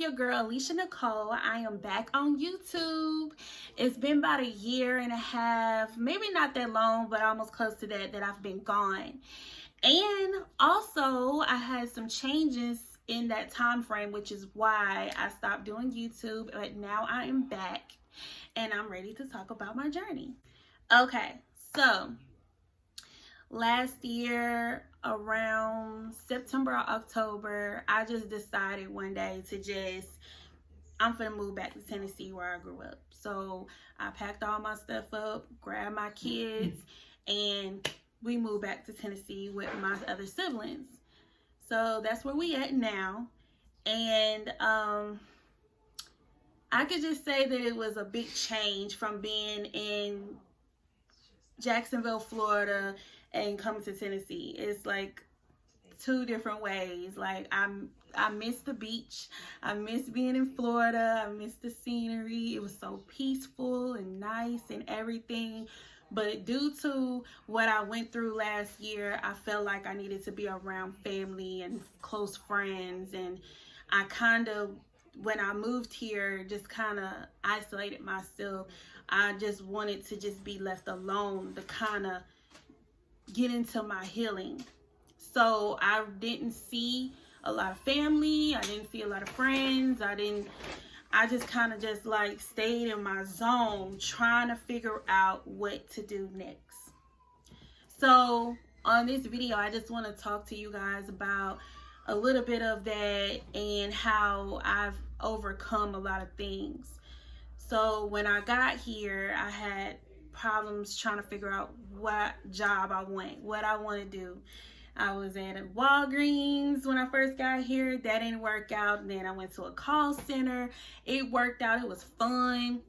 your girl Alicia Nicole. I am back on YouTube. It's been about a year and a half, maybe not that long, but almost close to that I've been gone. And also I had some changes in that time frame, which is why I stopped doing YouTube, but now I am back and I'm ready to talk about my journey. Okay, so last year around September or October, I just decided one day to I'm finna move back to Tennessee where I grew up. So I packed all my stuff up, grabbed my kids, and we moved back to Tennessee with my other siblings. So that's where we at now. And I could just say that it was a big change from being in Jacksonville, Florida, and coming to Tennessee. It's like two different ways. Like I miss the beach. I miss being in Florida. I miss the scenery. It was so peaceful and nice and everything. But due to what I went through last year, I felt like I needed to be around family and close friends. And I kind of, when I moved here, just kind of isolated myself. I just wanted to just be left alone to kind of get into my healing. So I didn't see a lot of family. I didn't see a lot of friends. I just kind of just like stayed in my zone trying to figure out what to do next. So on this video, I just want to talk to you guys about a little bit of that and how I've overcome a lot of things. So when I got here, I had problems trying to figure out what job I want, what I want to do. I was at a Walgreens when I first got here. That didn't work out. And then I went to a call center. It worked out. It was fun.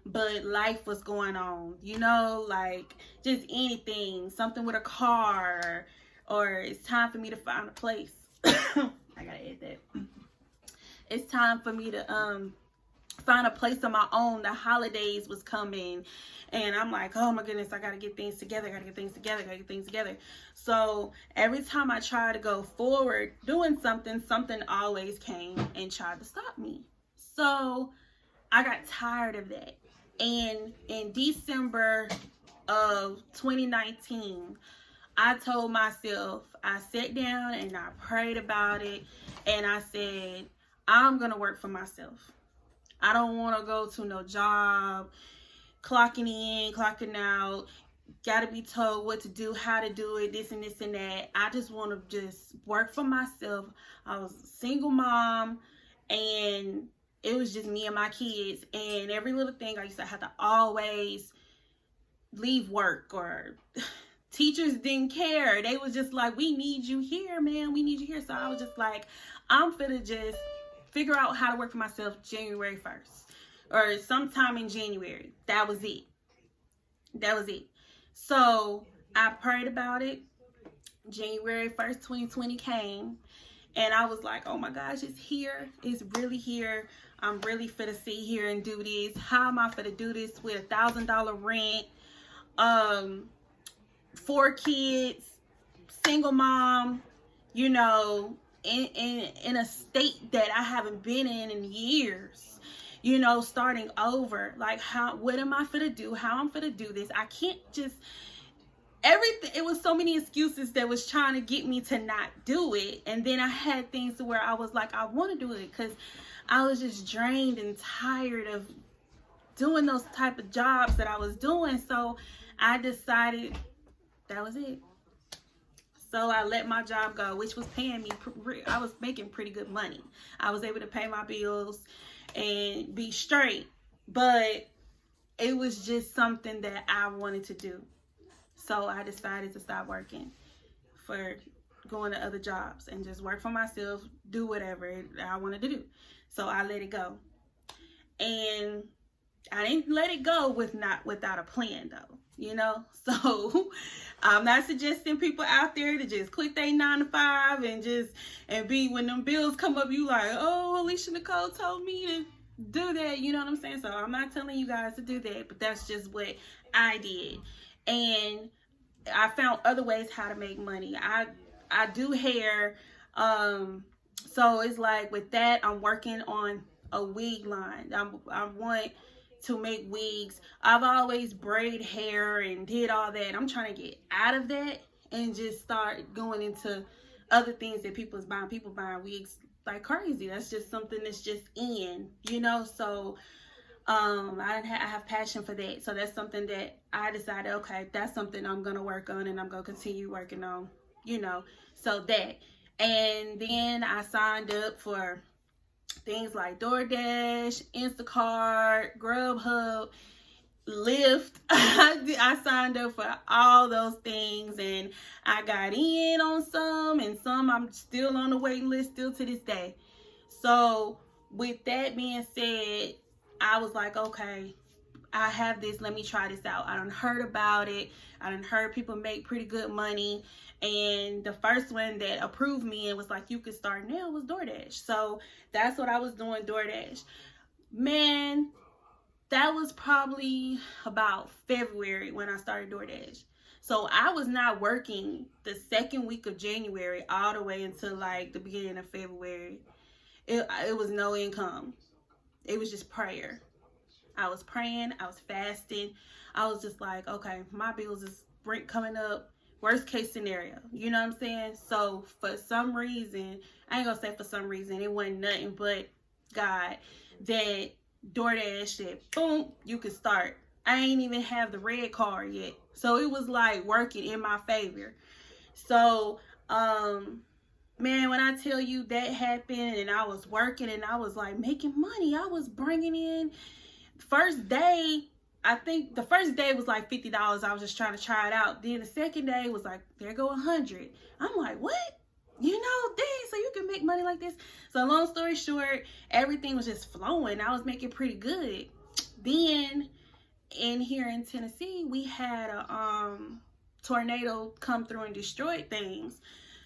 But life was going on. You know, like just anything. Something with a car. Or it's time for me to find a place. I gotta add that. It's time for me to find a place of my own. The holidays was coming. And I'm like, oh my goodness, I gotta get things together, So every time I tried to go forward doing something always came and tried to stop me. So I got tired of that. And in December of 2019, I told myself, I sat down and I prayed about it. And I said, I'm gonna work for myself. I don't want to go to no job, clocking in, clocking out, gotta be told what to do, how to do it, this and this and that. I just want to just work for myself. I was a single mom and it was just me and my kids, and every little thing I used to have to always leave work, or teachers didn't care. They was just like, we need you here, man, we need you here. So I was just like, I'm finna just figure out how to work for myself January 1st or sometime in January. That was it. So I prayed about it. January 1st, 2020 came, and I was like, oh my gosh, it's here. It's really here. I'm really finna sit here and do this. How am I finna do this with $1,000 rent, 4 kids, single mom, you know, in a state that I haven't been in years, you know, starting over. Like, what am I finna do? How I'm finna do this? I can't just, everything. It was so many excuses that was trying to get me to not do it. And then I had things to where I was like, I want to do it because I was just drained and tired of doing those type of jobs that I was doing. So I decided that was it. So I let my job go, which was paying me. I was making pretty good money. I was able to pay my bills and be straight. But it was just something that I wanted to do. So I decided to stop working for going to other jobs and just work for myself, do whatever I wanted to do. So I let it go. And I didn't let it go without a plan though, you know. So I'm not suggesting people out there to just quit their 9 to 5 and be, when them bills come up, you like, oh, Alicia Nicole told me to do that, you know what I'm saying? So I'm not telling you guys to do that, but that's just what I did. And I found other ways how to make money. I do hair. So it's like with that, I'm working on a wig line. I want to make wigs. I've always braided hair and did all that. I'm trying to get out of that and just start going into other things that people's buying. People buying wigs like crazy. That's just something that's just in, you know. So I have passion for that. So that's something that I decided, okay, that's something I'm gonna work on and I'm gonna continue working on, you know. So that, and then I signed up for things like DoorDash, Instacart, Grubhub, Lyft. I signed up for all those things, and I got in on some, and some I'm still on the waiting list still to this day. So with that being said, I was like, okay, I have this, let me try this out. I done heard about it. I done heard people make pretty good money. And the first one that approved me and was like, you could start now, was DoorDash. So that's what I was doing, DoorDash. Man, that was probably about February when I started DoorDash. So I was not working the second week of January all the way until like the beginning of February. It was no income. It was just prayer. I was praying. I was fasting. I was just like, okay, my bills is coming up. Worst case scenario. You know what I'm saying? So for some reason, I ain't gonna say for some reason, it wasn't nothing but God, that DoorDash said, boom, you can start. I ain't even have the red card yet. So it was like working in my favor. So, man, when I tell you that happened and I was working and I was like making money, I was bringing in, first day, I think the first day was like $50. I was just trying to try it out. Then the second day was like, there go 100. I'm like, what? You know, dang, so you can make money like this. So long story short, everything was just flowing. I was making pretty good. Then in here in Tennessee, we had a tornado come through and destroyed things.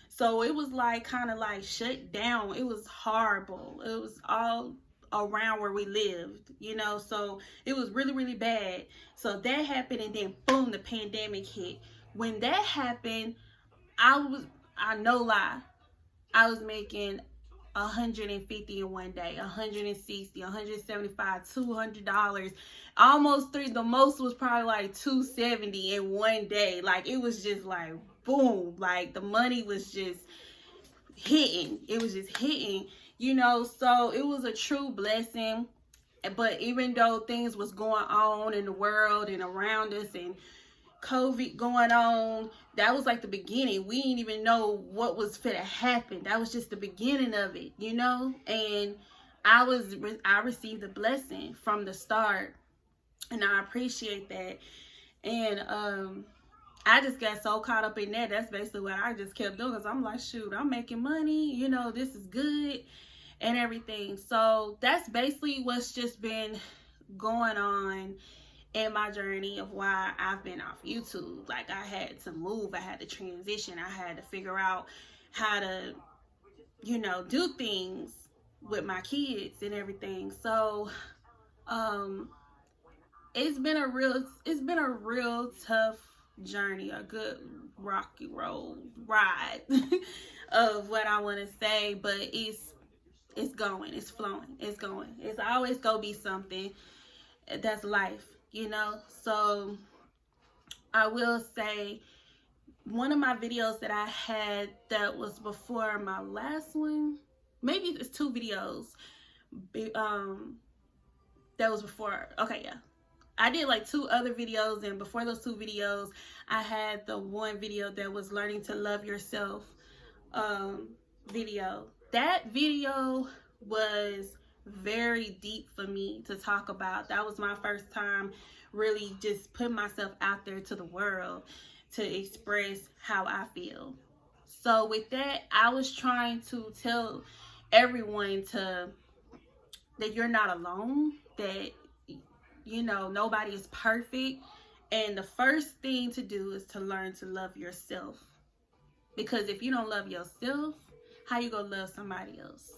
So it was like kind of like shut down. It was horrible. It was all around where we lived, you know, so it was really, really bad. So that happened, and then boom, the pandemic hit. When that happened, I no lie, I was making 150 in one day, 160, 175, $200, almost three. The most was probably like 270 in one day. Like it was just like boom, like the money was just hitting. It was just hitting, you know. So it was a true blessing. But even though things was going on in the world and around us and COVID going on, that was like the beginning. We didn't even know what was finna happen. That was just the beginning of it, you know. And I received a blessing from the start, and I appreciate that. And I just got so caught up in that. That's basically what I just kept doing, because I'm like, shoot, I'm making money, you know, this is good and everything. So that's basically what's just been going on in my journey of why I've been off YouTube. Like, I had to move, I had to transition, I had to figure out how to, you know, do things with my kids and everything. So it's been a real tough journey, a good rocky road ride of what I want to say, but it's going, it's flowing, it's going. It's always gonna be something. That's life, you know. So I will say, one of my videos that I had that was before my last one, maybe it's 2 videos, that was before, okay, yeah, I did like 2 other videos, and before those 2 videos, I had the one video that was learning to love yourself video. That video was very deep for me to talk about. That was my first time really just putting myself out there to the world to express how I feel. So with that, I was trying to tell everyone that you're not alone, that, you know, nobody is perfect, and the first thing to do is to learn to love yourself. Because if you don't love yourself, how you gonna love somebody else?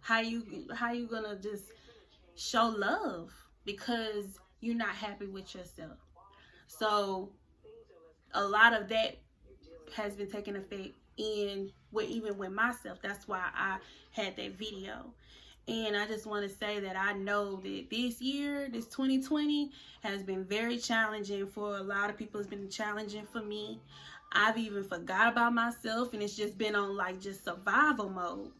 How you gonna just show love because you're not happy with yourself? So a lot of that has been taking effect in with even with myself. That's why I had that video. And I just want to say that I know that this year, this 2020, has been very challenging for a lot of people. It's been challenging for me. I've even forgot about myself, and it's just been on like just survival mode.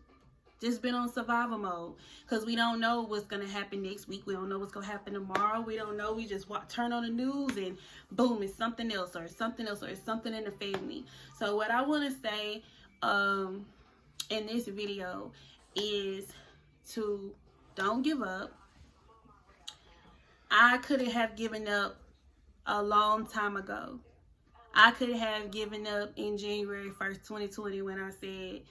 Just been on survival mode, because we don't know what's going to happen next week. We don't know what's going to happen tomorrow. We don't know. We just turn on the news and boom, it's something else, or something else, or it's something in the family. So what I want to say in this video is to don't give up. I could have given up a long time ago. I could have given up in January 1st, 2020, when I said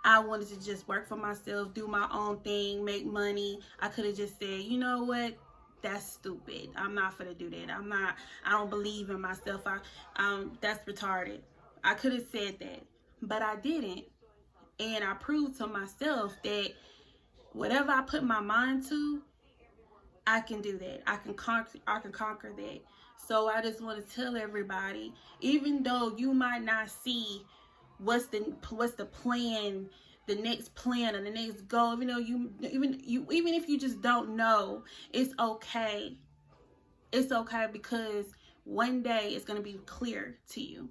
I wanted to just work for myself, do my own thing, make money. I could have just said, you know what? That's stupid. I'm not gonna do that. I don't believe in myself. That's retarded. I could have said that, but I didn't. And I proved to myself that whatever I put my mind to, I can do that. I can conquer that. So I just want to tell everybody, even though you might not see what's the plan, the next plan or the next goal, even if you just don't know, it's okay. It's okay, because one day it's going to be clear to you.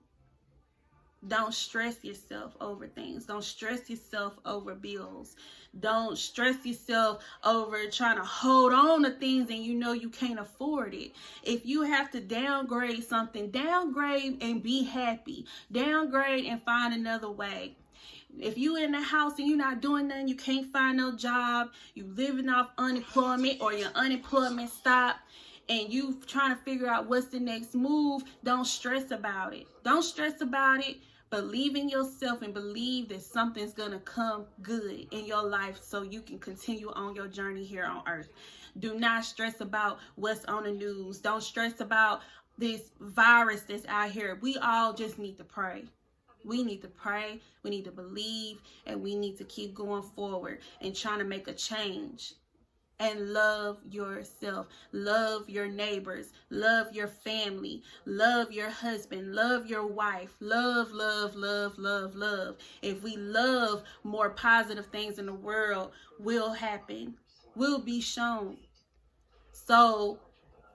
Don't stress yourself over things. Don't stress yourself over bills. Don't stress yourself over trying to hold on to things and you can't afford it. If you have to downgrade something, downgrade and be happy. Downgrade and find another way. If you in the house and you're not doing nothing, you can't find no job, you living off unemployment, or your unemployment stopped, and you trying to figure out what's the next move, don't stress about it. Don't stress about it. Believe in yourself and believe that something's going to come good in your life so you can continue on your journey here on earth. Do not stress about what's on the news. Don't stress about this virus that's out here. We all just need to pray. We need to pray, we need to believe, and we need to keep going forward and trying to make a change. And love yourself, love your neighbors, love your family, love your husband, love your wife, love, love, love, love, love. If we love, more positive things in the world will happen, will be shown. So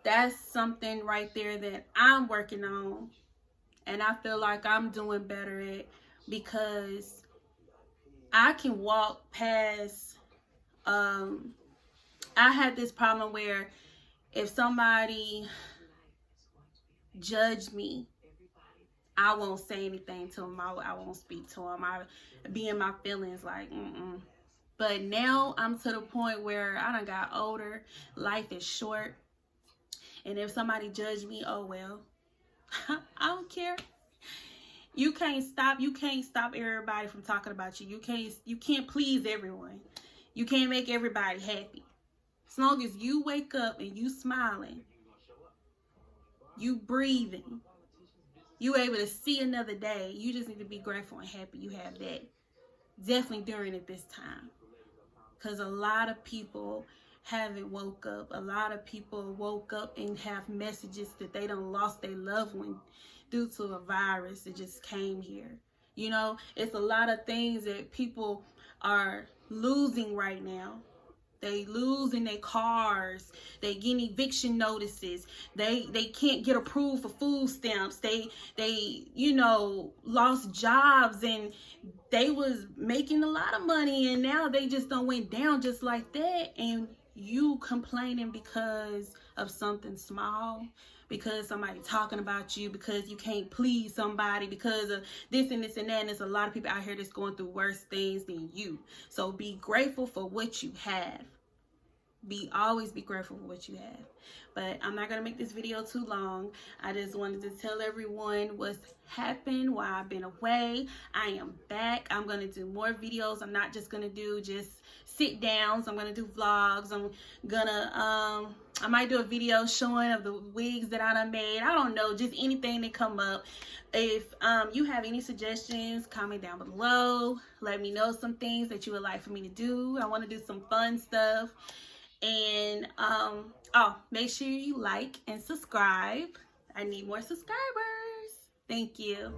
that's something right there that I'm working on, and I feel like I'm doing better at, because I can walk past, I had this problem where if somebody judged me, I won't say anything to them. I won't speak to them. I be in my feelings like, But now I'm to the point where I done got older. Life is short. And if somebody judged me, oh well. I don't care. You can't stop everybody from talking about you. You can't please everyone. You can't make everybody happy. As long as you wake up and you smiling, you breathing, you able to see another day, you just need to be grateful and happy you have that. Definitely during it this time. Because a lot of people haven't woke up. A lot of people woke up and have messages that they done lost their loved one due to a virus that just came here. It's a lot of things that people are losing right now. They losing their cars. They getting eviction notices. They can't get approved for food stamps. They lost jobs, and they was making a lot of money, and now they just don't went down just like that. And you complaining because of something small, because somebody talking about you, because you can't please somebody, because of this and this and that. And there's a lot of people out here that's going through worse things than you. So be grateful for what you have. Always be grateful for what you have. But I'm not going to make this video too long. I just wanted to tell everyone what's happened while I've been away. I am back. I'm going to do more videos. I'm not just going to do just sit downs. I'm going to do vlogs. I'm going to, I might do a video showing of the wigs that I done made. I don't know, just anything that come up. If you have any suggestions, comment down below. Let me know some things that you would like for me to do. I want to do some fun stuff. And make sure you like and subscribe. I need more subscribers. Thank you.